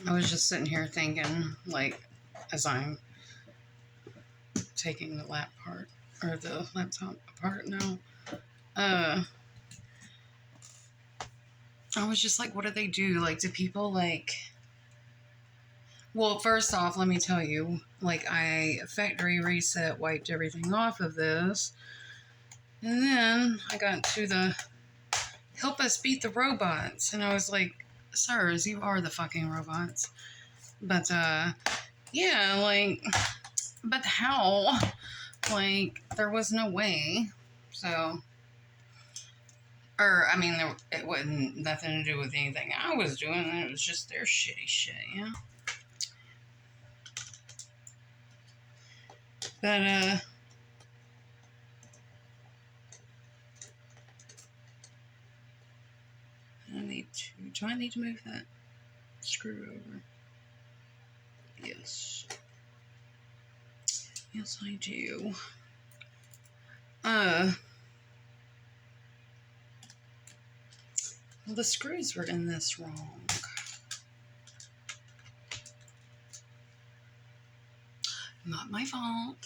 I was just sitting here thinking, like, as I'm taking the laptop apart now, I was just like, what do they do? Like, do people, like... Well, first off, let me tell you, like, I factory reset wiped everything off of this, and then I got to the help us beat the robots, and I was like, sirs, you are the fucking robots. But, yeah, like, but how? Like, there was no way, so... Or, I mean, it wasn't nothing to do with anything I was doing, it was just their shitty shit, yeah? But, do I need to move that screw over? Yes. Yes, I do. Well, the screws were in this wrong. Not my fault.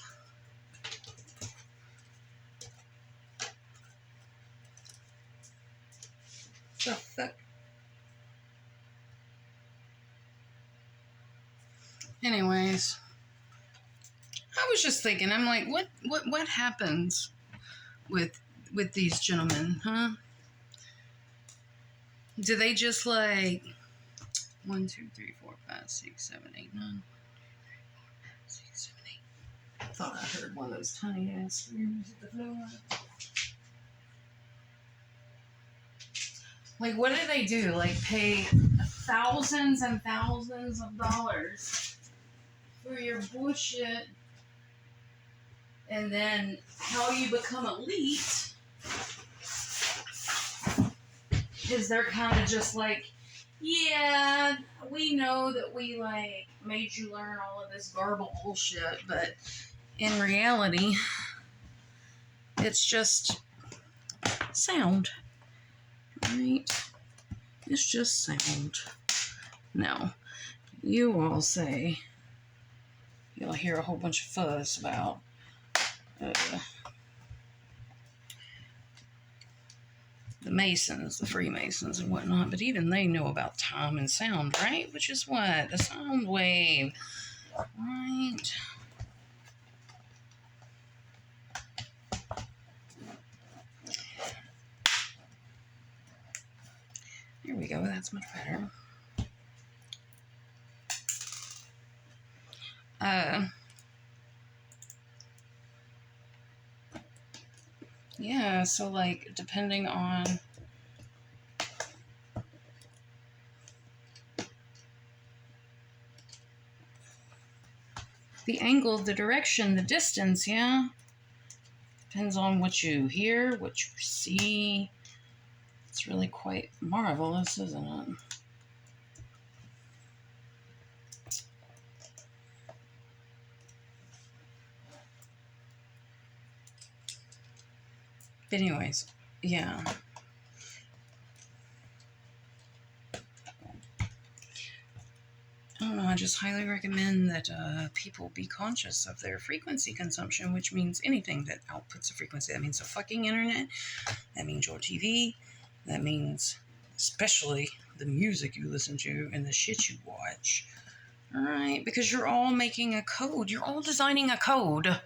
The fuck? Anyways, I was just thinking, I'm like, what happens with these gentlemen, huh? Do they just like 1, 2, 3, 4, 5, 6, 7, 8, 9, 6, 7, 8? I thought I heard one of those tiny ass screws at the floor. Like, what do they do? Like, pay thousands and thousands of dollars for your bullshit, and then how you become elite is they're kind of just like, yeah, we know that we, like, made you learn all of this garble bullshit, but in reality, it's just sound, right? It's just sound. Now, you all say, you'll hear a whole bunch of fuzz about the Masons, the Freemasons and whatnot, but even they know about time and sound, right? Which is what? The sound wave, right? There we go, that's much better. Yeah, so, like, depending on the angle, the direction, the distance, yeah? Depends on what you hear, what you see. It's really quite marvelous, isn't it? But anyways, yeah. I don't know, I just highly recommend that people be conscious of their frequency consumption, which means anything that outputs a frequency. That means the fucking internet, that means your TV, that means especially the music you listen to and the shit you watch. Alright, because you're all making a code. You're all designing a code.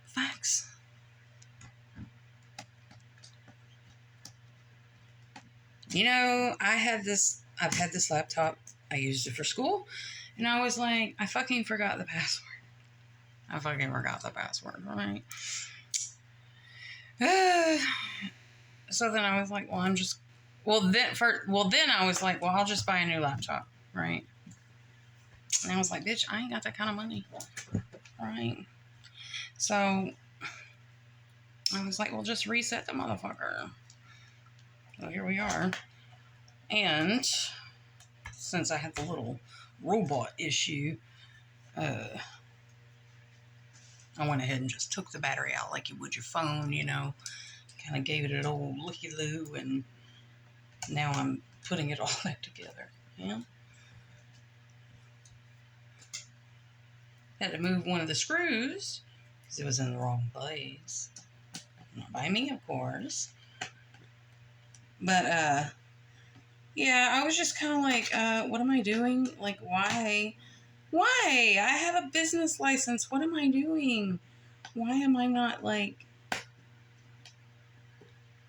Facts. You know, I've had this laptop. I used it for school, and I was like, I fucking forgot the password. Right? So then I was like, well, then I was like, well, I'll just buy a new laptop, right? And I was like, bitch, I ain't got that kind of money, right? So I was like, well, just reset the motherfucker. So here we are. And since I had the little robot issue, I went ahead and just took the battery out like you would your phone, you know. kind of gave it an old looky-loo, and now I'm putting it all back together. Yeah. Had to move one of the screws because it was in the wrong place. Not by me, of course. But, yeah, I was just kind of like, what am I doing? Like, why? Why? I have a business license. What am I doing? Why am I not, like,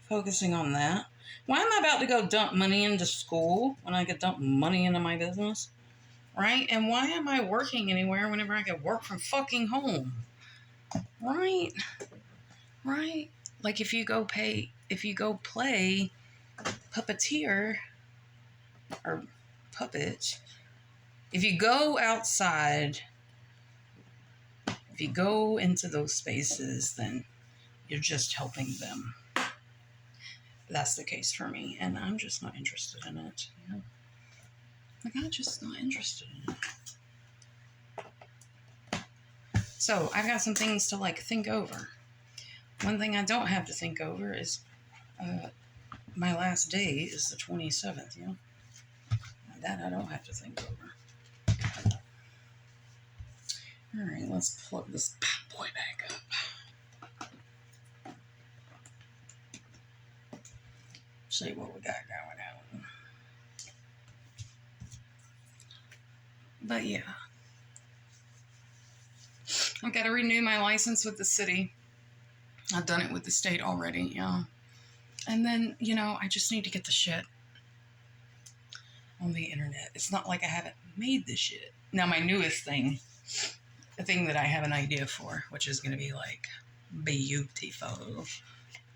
focusing on that? Why am I about to go dump money into school when I could dump money into my business? Right? And why am I working anywhere whenever I could work from fucking home? Right? Right? Like if you go play puppeteer or puppet, if you go outside, if you go into those spaces, then you're just helping them. That's the case for me, and I'm just not interested in it. You know? Like, I'm just not interested in it. So I've got some things to like think over. One thing I don't have to think over is my last day is the 27th. You know, that I don't have to think over. All right, let's plug this bad boy back up. See what we got going on. But yeah, I've got to renew my license with the city. I've done it with the state already, yeah. And then, you know, I just need to get the shit on the internet. It's not like I haven't made the shit. Now, my newest thing, the thing that I have an idea for, which is going to be like beautiful,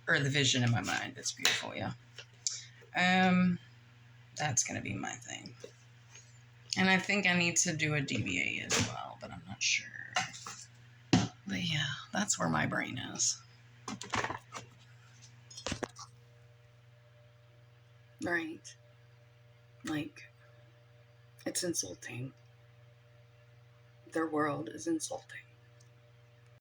or the vision in my mind, it's beautiful, yeah. That's going to be my thing. And I think I need to do a DBA as well, but I'm not sure. But yeah, that's where my brain is. Right. Like, it's insulting. Their world is insulting.